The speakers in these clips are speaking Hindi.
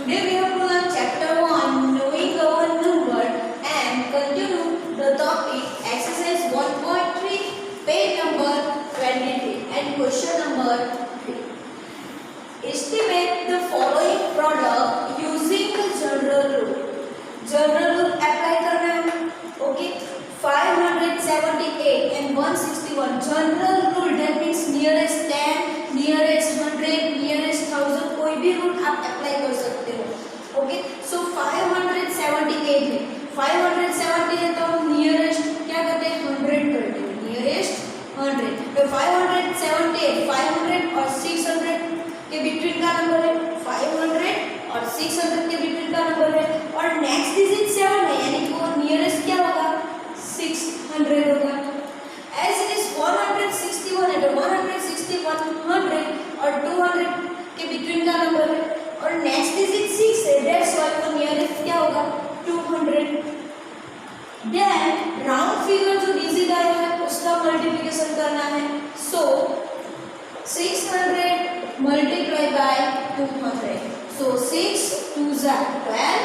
Today we have to learn chapter 1, knowing our number, and continue the topic exercise 1.3, page number 23 and question number 3. Estimate the following product using the general rule. General rule apply करना है. Okay. 578 and 161. General rule that means nearest 10, nearest 100, nearest 1000 कोई भी रूल आप अप्लाई कर सकते हो. ओके. सो 578 में 570 है तो हम नियरेस्ट क्या करते हैं 100 करते हैं. नियरेस्ट 100. तो 578 500 और 600 के बिटवीन का नंबर है. 500 और 600 के बिटवीन का नंबर है. और नेक्स्ट डिजिट 7 है यानी कि वो नियरेस्ट क्या होगा 600 होगा. एज इट इज 161 है तो 161 100 और 200 के बिटवीन का नंबर है. और नेक्स्ट डिजिट 6 है दैट्स व्हाई वो नियरेस्ट क्या होगा 200. देन राउंड फिगर जो डिजिट आया है उसका मल्टीप्लिकेशन करना है. सो 600 multiply by 200. So 6 2s are 12,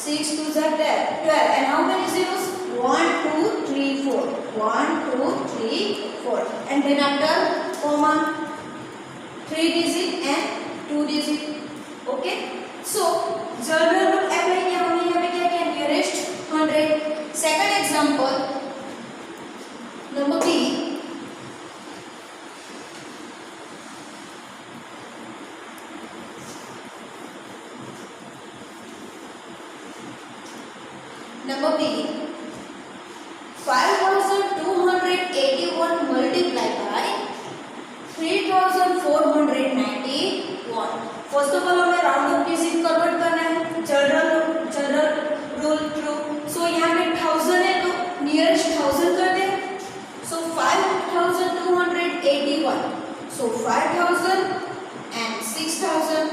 6 2s are 12 and how many zeros 1 2 3 4 1 2 3 4 and then after comma 3 digit and 2 digit. Okay. So general rule apply किया हमने यहाँ पे क्या किया nearest 100. Second example number B. Number B 5281 multiplied by 3491. First of all हमें राउंड ऑफ डिजिट कन्वर्ट करना है जनरल रूल थ्रू. सो यहाँ पे 1000 है तो नियरेस्ट 1000 कर दे. सो 5281. सो 5000 एंड 6000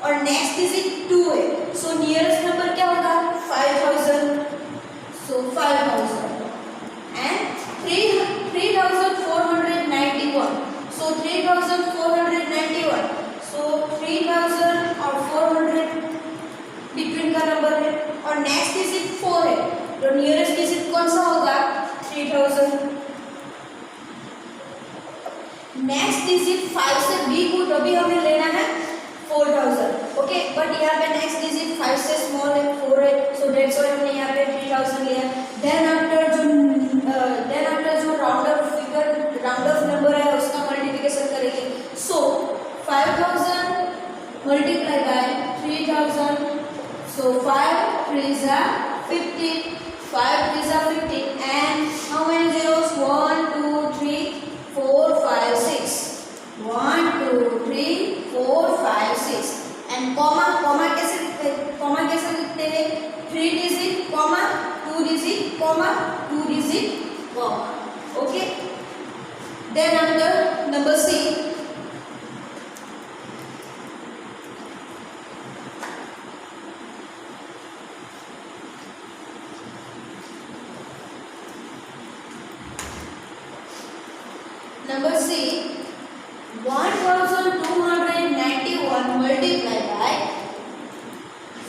और नेक्स्ट डिजिट 2 है. सो नियरेस्ट नंबर क्या होगा 5000. सो 5000 एंड 3491. सो 3491. सो 3000 और 400 बिटवीन का नंबर है. और नेक्स्ट डिजिट 4 है तो नियरेस्ट डिजिट कौन सा होगा 3000. नेक्स्ट डिजिट 5 से बी को अभी हमें लेना है 4000. ओके. बट यहाँ पे नेक्स्ट डिजिट 5 से स्मॉल है 4 है. सो दैट्स व्हाई हमने यहाँ पे 3000 लिया. देन आफ्टर जो राउंड ऑफ नंबर है उसका मल्टीप्लिकेशन करेंगे. सो 5000 multiply by 3000. So 5 3s are 15. 5 3s are 15 and how many zeros 1 2 3 4 5 6. 1 2 3 4 5 6 and comma कैसे लिखते हैं 3 digit comma 2 digit comma 2 digit comma. Okay. Then after number C. Number C 1291 multiplied by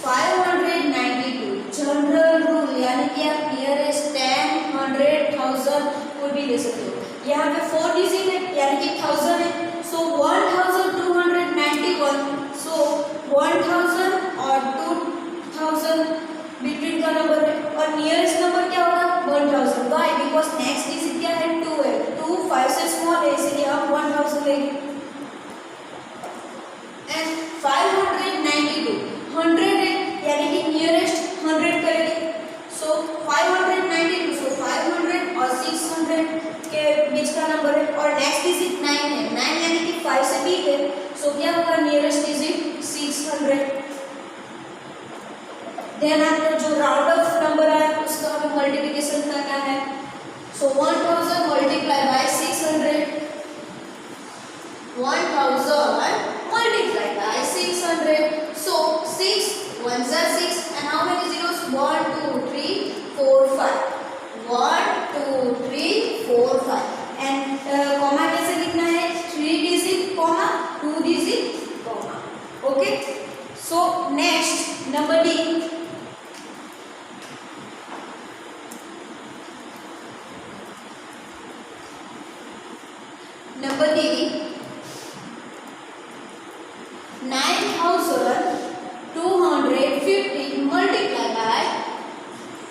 592. General rule यानी कि आप नियरेस्ट 10 100 1000 कोई भी ले सकते हो. यहाँ पे 4 डिजिट है यानी कि 1000 है. सो 1291. सो 1000 और 2000 बिटवीन का नंबर है. और नियरेस्ट नंबर क्या होगा 1000. वाई बिकॉज नेक्स्ट डिजिट क्या है 2 है. 2 5 से स्मॉल है इसलिए हम 1000 लेंगे. एंड 592 100 है यानी कि नियरेस्ट 100 करेंगे. सो 592. सो 500 और 600 के बीच का नंबर है. और नेक्स्ट डिजिट 9 है. 9 यानी कि 5 से बिग है. सो क्या होगा नियरेस्ट डिजिट 600. देन आफ्टर जो राउंड ऑफ नंबर आया उसका हमें मल्टीप्लिकेशन करना है. सो 1000 multiply by 600. 1000 multiply by 600. So 6 1s are 6 and how many zeros 1 2 3 4 5. 1 2 3 4 5 and comma कैसे लिखना है 3 digit comma 2 digit comma. Okay. So next number D. Number D, 9,250 multiplied by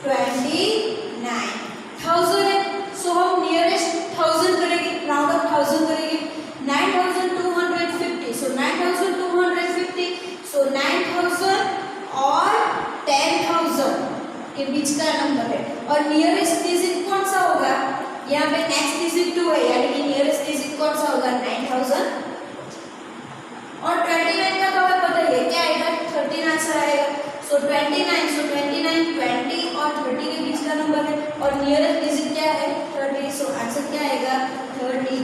29,000 है. So हम नियरेस्ट 1000 करेंगे, राउंड ऑफ 1000 करेंगे. 9,250, so 9,250, so 9,000 और 10,000 के बीच का नंबर है. और नियरेस्ट डिजिट कौन सा होगा? यहाँ पे नेक्स्ट डिजिट 2 है, यानी कि नियरेस्ट डिजिट कौन सा होगा? 9,000 और 29 का तो हमें पता ही है क्या आएगा? 13 आंसर आएगा. सो 29, सो 29 20 और 30 के बीच का नंबर है और नियरेस्ट डिजिट क्या है? 30. सो आंसर क्या आएगा? 30.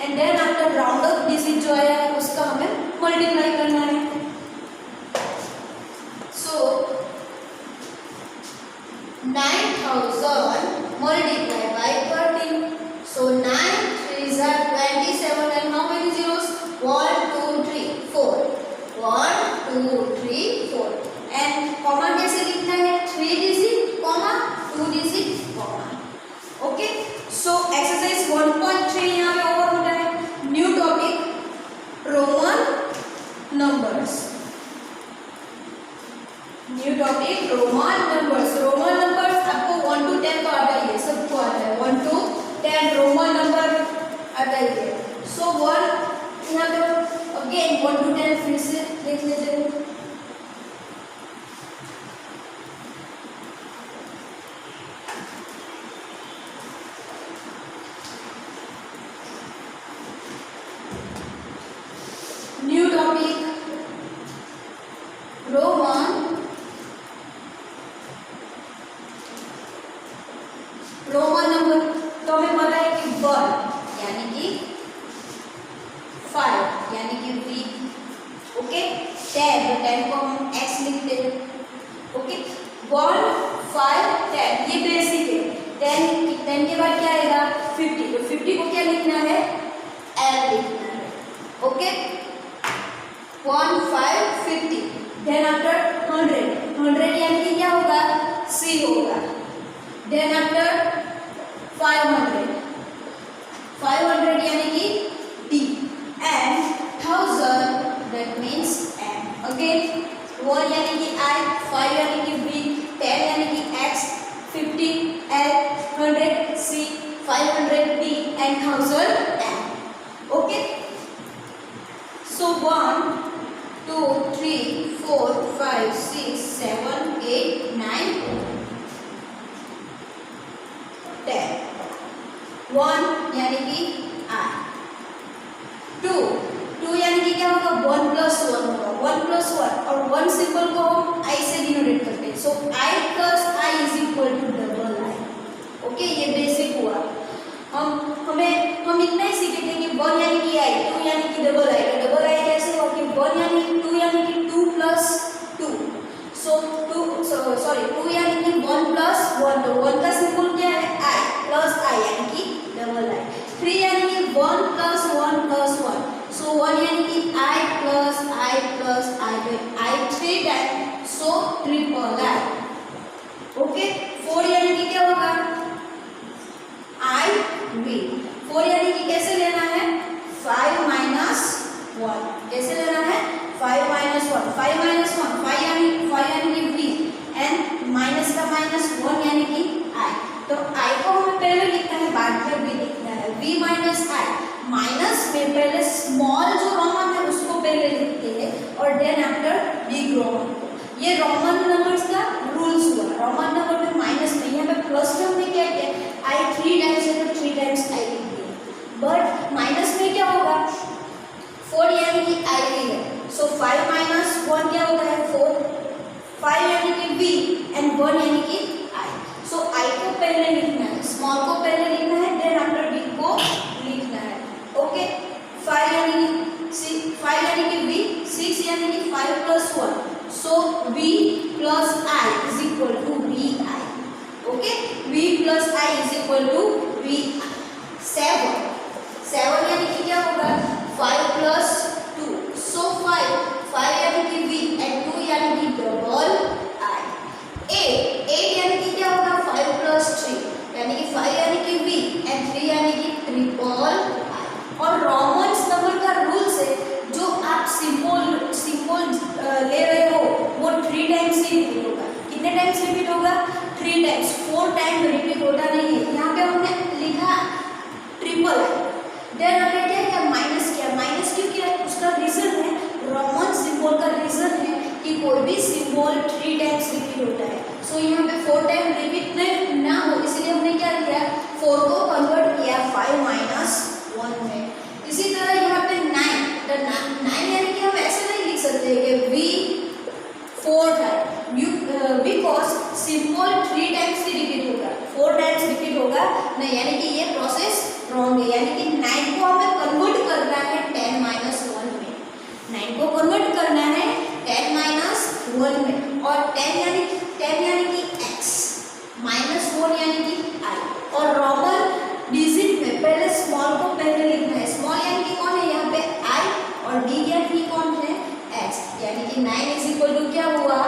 And then after round off digit जो आया है उसका हमें मल्टीप्लाई करना है. सो 9,000 multiplied by 13. So 9 3s are 27 and how many zeros? 1 2 3 4. 1 2 3 4. And comma कैसे लिखना है? 3 digit comma 2 digit comma. Okay. So exercise 1.3 यहाँ पे ओवर होता है. New topic Roman numbers. New topic Roman numbers. Roman numbers आपको 1 to 10 तो आता ही है, सबको आता है. 1 to 10 रोमन नंबर आता ही है. सो 1 यहाँ पे अगेन 1 to 10 फिर से देख लेते हैं. New topic Roman number. तो हमें पता है कि 1 यानी कि 5 यानी कि V. ओके. 10 तो 10 को हम x लिखते हैं. ओके. 1 5 10 ये बेसिक है. 10 के बाद क्या आएगा? 50. तो 50 को क्या लिखना है? L लिखना है. ओके. 1 5 50. देन आफ्टर 100 यानी कि क्या होगा? C होगा. देन आफ्टर 500 यानी कि D and 1000 that means M. Again 1 यानी कि I, 5 यानी कि V, 10 यानी कि X, 50 L, 100 C, 500 D and 1000 M. Okay. So 1 2 3 4 5 6 7 8 9 10. 1 यानी कि I. 2 यानी कि क्या होगा? 1 plus 1 होगा. 1 plus 1 और 1 सिंबल को हम I से डिनोटेट करते हैं. सो I plus I is equal to double I. Okay. ये बेसिक हुआ. हम इतना ही सीखे थे कि 1 यानी कि I, 2 यानी कि डबल I. डबल I कैसे हुआ कि 1 यानी कि 2 यानी कि 2 plus 2. सो 2 यानी कि 1 plus 1. तो 1 का सिंबल क्या है? I plus I यानी कि डबल I. 3 यानी कि 1 plus 1 plus 1. सो 1 यानी कि I plus I plus I 3 time. So triple I. Okay. 4 यानी कि क्या होगा? I V. 4 यानी कि कैसे लेना है? 5 minus 1. कैसे लेना है? 5 minus 1. 5 minus 1. 5 यानी कि V and माइनस का माइनस 1 यानी कि I. तो I को हमें पहले लिखना है, बाद में V लिखना है. V minus I. माइनस में पहले स्मॉल जो रोमन है उसको पहले लिखते हैं और देन आफ्टर बिग रोमन. ये रोमन नंबर्स का रूल्स हुआ. रोमन नंबर में माइनस में, यहाँ पे प्लस टर्म में क्या है? I 3 टाइम्स है तो 3 टाइम्स I लिखते हैं. बट माइनस में क्या होगा? 4 यानी कि I है. सो 5 minus 1 क्या होता है? 4. 5 यानी कि V and 1 यानी कि I. सो I को पहले लिखना है, स्मॉल को पहले लिखना है, देन आफ्टर बिग को लिखना है. ओके. 5 यानी कि V, 6 यानी कि 5 plus 1. So V plus I is equal to VI. Okay. V plus I is equal to VI. 7 यानी कि क्या होगा? 5 plus 2. सो 5 यानी कि V and टाइम्स रिपीट होगा? 3 टाइम्स। 4 टाइम रिपीट होता नहीं है। यहाँ पे हमने लिखा ट्रिपल, देन हमने क्या किया? माइनस किया। माइनस क्यों किया? उसका रीजन है, रोमन सिंबल का रीजन है कि कोई भी सिंबल 3 टाइम्स रिपीट होता है। सो यहाँ पे 4 टाइम रिपीट नहीं ना हो, इसलिए हमने क्या किया? 4 को कन्वर्ट किया 5 माइनस 1 में। इसी तरह यहाँ पे 9, तो 9 यानी कि हम ऐसे नहीं लिख सकते कि we 4 time, because symbol 3 times ही रिपीट होगा, 4 टाइम्स रिपीट होगा नहीं, यानी कि ये प्रोसेस रॉन्ग है। यानी कि 9 को हमें कन्वर्ट करना है 10 माइनस 1 में। 9 को कन्वर्ट करना है 10 माइनस 1 में, और 10 यानी कि x, माइनस 1 यानी कि i, और रोमन डिजिट में पहले स्मॉल को पहले लिखना है। स्मॉल यानी कि कौन है यहाँ पे? i, और बिग यानी कि कौन है? x, यानी कि 9 इज इक्वल टू क्या हुआ?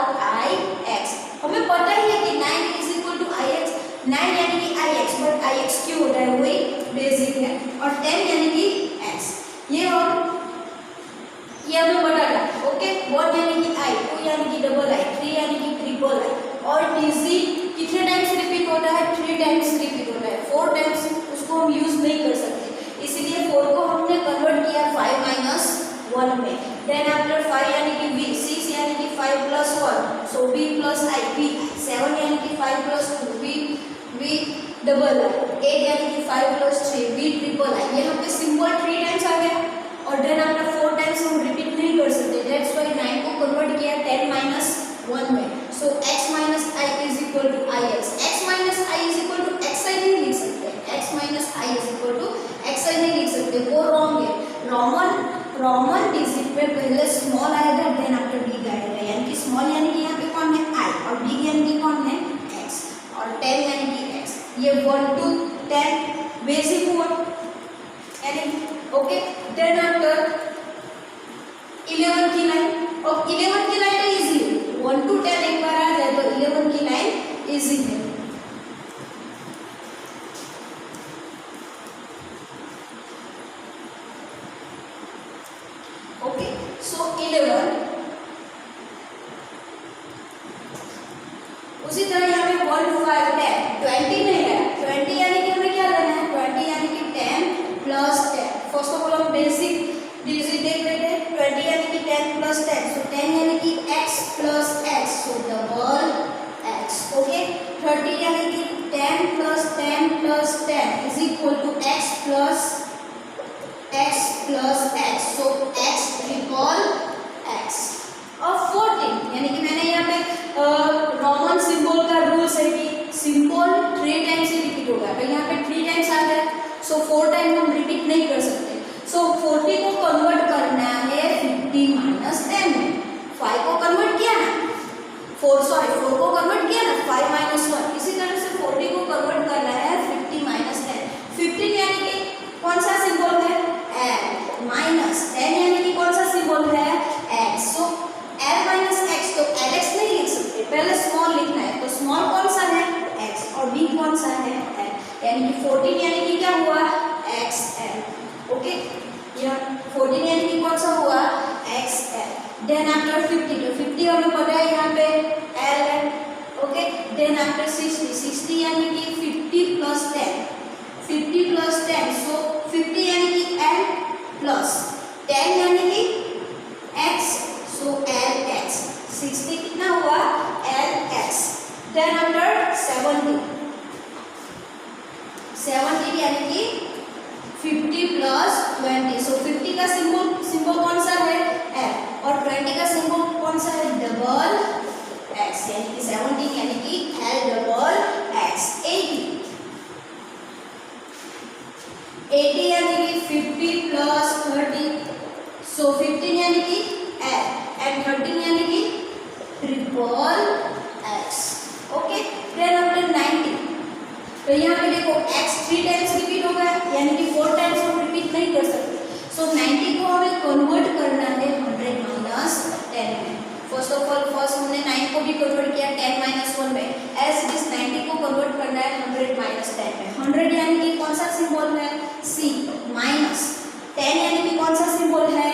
ix। हमें पता ही है कि 9 इज इक्वल टू ix, 9 यानी कि ix, बट ix क्यों होता है? वही बेसिक है। और 10 यानी कि x, ये हमें पता था। ओके, 1 यानी कि i, 2 यानी कि डबल i, 3 यानी कि ट्रिपल i, और डिजिट कितने टाइम्स रिपीट होता है? 3 टाइम्स रिपीट होता है। 4 टाइम्स उसको हम यूज नहीं कर सकते, इसीलिए 4 को हमने कन्वर्ट किया 5 माइनस 1 में। देन आफ्टर 5 यानी कि v, 6 यानी कि 5 plus 1, so v plus i, v, 7 यानी कि 5 प्लस 2, v डबल i, 8 यानी कि 5 प्लस 3, v ट्रिपल i। यहाँ पे सिंबल 3 टाइम्स आ गया, और देन आफ्टर 4 टाइम्स हम रिपीट नहीं कर सकते, दैट्स व्हाई 9 को कन्वर्ट किया 10 माइनस 1 में। So x minus i is equal to ix, x minus i is equal to xi नहीं लिख सकते, x minus i is equal to xi नहीं लिख सकते, वो रॉन्ग है। रोमन डिजिट में पहले स्मॉल आएगा, देन आफ्टर बिग आएगा, यानी कि स्मॉल यानी कि यहाँ पे कौन है? i, और बिग यानी कि कौन है? x, और 10 यानी कि x। ये 1 to 10 बेसिक हुआ, यानी ओके। देन आफ्टर 11 की लाइन, और 11 की लाइन तो इजी है, 1 to 10 एक बार आ जाए तो 11 की लाइन इजी है। ओके, सो 11, उसी तरह यहाँ पे 1 5 10 20 नहीं है, 20 यानी कि हमें क्या लेना है? 20 यानी कि 10 प्लस 10। फर्स्ट ऑफ ऑल हम बेसिक डिजिट देख रहे थे, 20 यानी कि 10 प्लस 10, सो 10 यानी कि x plus x, so double x। Okay, 30 यानी कि 10 plus 10 plus 10 is equal to x plus x, so x triple x। और 14 यानी कि मैंने यहाँ पे रोमन सिंबल का रूल्स है कि सिंबल 3 टाइम्स ही रिपीट होगा, तो यहाँ पे 3 टाइम्स आ गया, सो 4 टाइम हम रिपीट नहीं कर सकते। सो 40 को कन्वर्ट करना है 50 माइनस 10 में। 5 को कन्वर्ट किया ना, 4 को कन्वर्ट किया ना 5 माइनस 1, इसी तरह से 40 को कन्वर्ट करना है 50 माइनस 10। 15 यानी कि कौन सा सिंबल है? l, माइनस 10 यानी कि कौन सा सिंबल है? x, सो l माइनस x, तो lx नहीं लिख सकते, पहले स्मॉल लिखना है, तो स्मॉल कौन सा है? x, और बिग कौन सा है? l, यानी कि 14 यानी कि क्या हुआ? xl। ओके, यह 14 यानी कि कौन सा हुआ? xl। देन आफ्टर 50, तो 50 हमें पता है यहाँ पे l है। ओके, देन आफ्टर 60 यानी कि 50 प्लस 10, 50 प्लस 10, सो 50 यानी कि l प्लस 10 यानी कि x, सो lx। 60 कितना हुआ? lx। देन आफ्टर 70 यानी कि 50 प्लस 20, सो 50 का सिंबल कौन सा है? l, और 20 का सिंबल कौन सा है? डबल x, यानी कि 70 यानी कि l डबल x। 80 यानी कि 50 प्लस 30, सो 15 यानी कि l, एंड 13 यानी कि triple x। Okay, then after 90, तो यहाँ पे देखो x 3 टाइम्स रिपीट होगा, यानी कि 4 टाइम्स हम रिपीट नहीं कर सकते, सो 90 को हमें कन्वर्ट करना है 100 माइनस 10 में। फर्स्ट ऑफ ऑल हमने 9 को भी कन्वर्ट किया 10 माइनस 1 में, एज इट इज 90 को कन्वर्ट करना है 100 माइनस 10 में। 100 यानी कि कौन सा सिंबल है? c, माइनस 10 यानी कि कौन सा सिंबल है?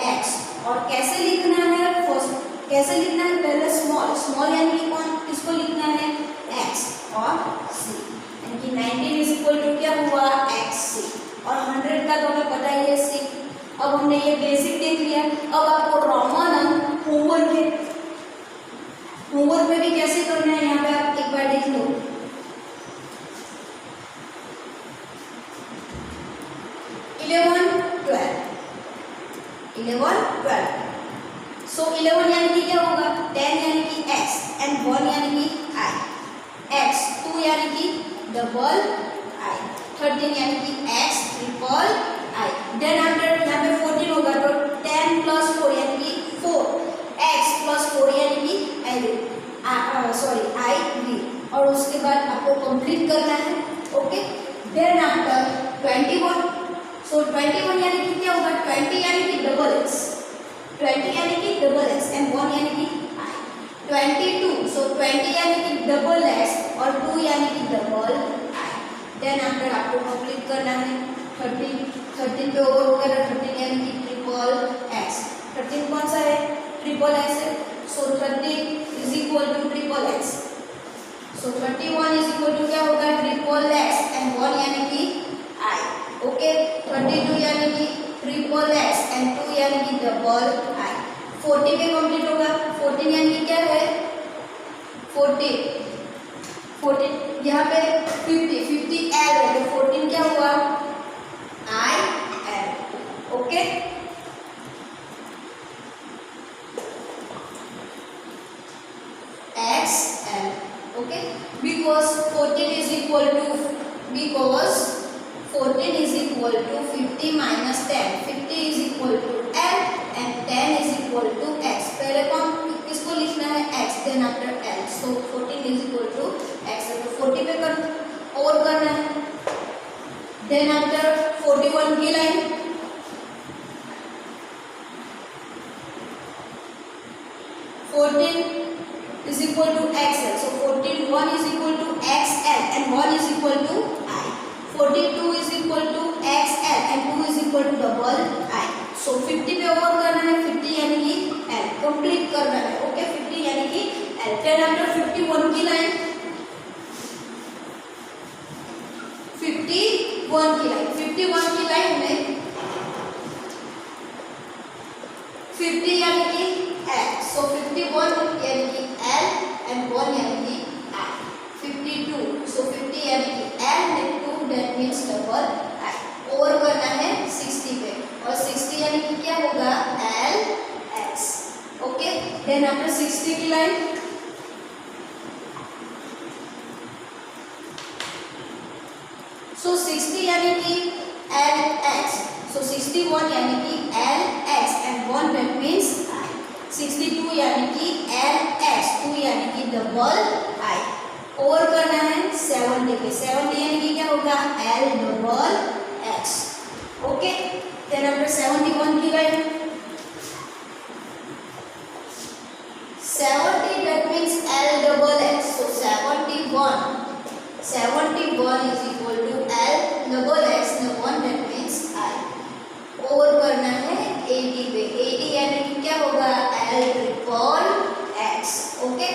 x, और कैसे लिखना है? फर्स्ट कैसे लिखना है, पहले स्मॉल, स्मॉल यानी कि कौन, किसको लिखना है, x और c, यानी कि 19 इज इक्वल टू क्या हुआ, xc, और 100 का तो हमें पता ही है c। अब हमने ये बेसिक देख लिया, अब आपको रोमन अंक होमवर्क है, होमवर्क में भी कैसे करना है, यहाँ पे आप एक बार देख लो। 11, 12, सो 11 यानी कि क्या होगा, 10 यानी कि x एंड 1 यानी कि i, x 2 यानी कि डबल i, 13 यानी कि x triple i, then after यहाँ पे 14 होगा तो 10 प्लस 4 यानी कि 4, x प्लस 4 यानी कि i v, और उसके बाद आपको कंप्लीट करना है, ओके। देन आफ्टर 21, सो 21 यानी कि क्या होगा, 20 यानी कि डबल x, 20 यानी कि डबल x एंड 1 यानी कि i, 22, सो 20 यानी कि डबल x और 2 यानी कि डबल i, देन आफ्टर आपको कंप्लीट करना है 13 पे और हो गया, 13 यानी कि ट्रिपल x, 13 कौन सा है, ट्रिपल x है, so 13 is equal to triple x, so 31 is equal to क्या होगा, ट्रिपल x एंड 1 यानी कि i, ओके। 32 यानी कि ट्रिपल x एंड 2 यानी कि डबल i, 40 पे कंप्लीट होगा, 14 यानी कि क्या है, 14 यहाँ पे 50 l है तो 14 क्या हुआ, i l, okay. x l, okay, because 14 is equal to 50 minus 10, 50 is equal to l and 10 is equal to x, पहले कौन किसको लिखना है, x, then after l, so 14 is equal to x, तो 40 पे कर और करना है, then after 41 की line, 14 is equal to xl, so 1 is equal to xl and 1 is equal to i, 42 is equal to xl and 2 is equal to double i, so 50 पे और करना है, 50 यानी कि l कंप्लीट करना है, ओके, 50 यानी कि l, then after 51 की लाइन, 51 की लाइन में 50 यानी कि l, so 51 यानी कि l and 1 यानी कि i, 52, so 50 यानी कि l and 2 that means double i, और करना है 60 पे, और 60 यानी कि क्या होगा, l x, okay. Then after 60 की लाइन, 60 यानी कि l x, so 61 यानी कि l x and 1 that means i, 62 यानी कि l x, 2 यानी कि डबल i, और करना है 70 पे, 70 यानी कि क्या होगा, l double x, okay. Then after 71 की line, 70 that means l double x, so 71 is equal to l double x, the 1 that means i, और करना है 80 पे, 80 यानी कि क्या होगा, l triple x, okay.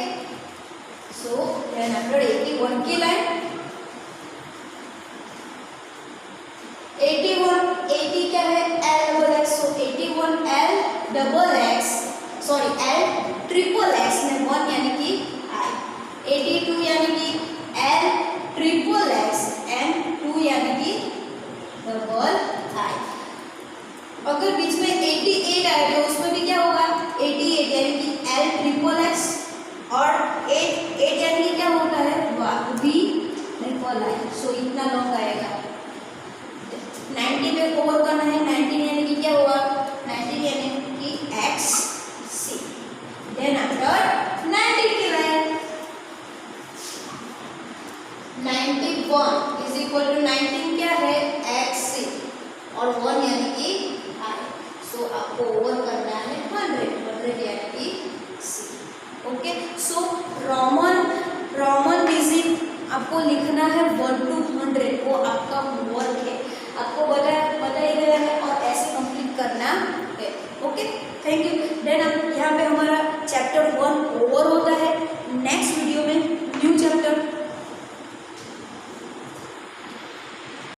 So then after 81 की लाइन, 80 क्या है, l double x, so 81 l double x, sorry l triple x में 1 यानी कि i, 82 यानी कि l ट्रिपल x एंड 2 यानी कि डबल i, अगर बीच में 88 आए तो उसमें भी क्या होगा, 88 यानी कि l ट्रिपल x, और 8 यानी कि क्या होता है, v ट्रिपल i, सो इतना लॉन्ग आएगा। 90 पे ओवर करना है, 19 यानी कि क्या हुआ, 19 यानी कि x c, देन आफ्टर 90 की लाइन, 91 इज इक्वल टू 19 क्या है, x c, और 1 यानी कि i, सो आपको ओवर करना है 100 यानी कि c, ओके। सो रोमन डिजिट आपको लिखना है 1 to 100, वो आपका होमवर्क है, आपको बताया गया है और ऐसे कंप्लीट करना है, ओके। Thank you. देन यहाँ पे हमारा चैप्टर फैक्टर 1 ओवर होता है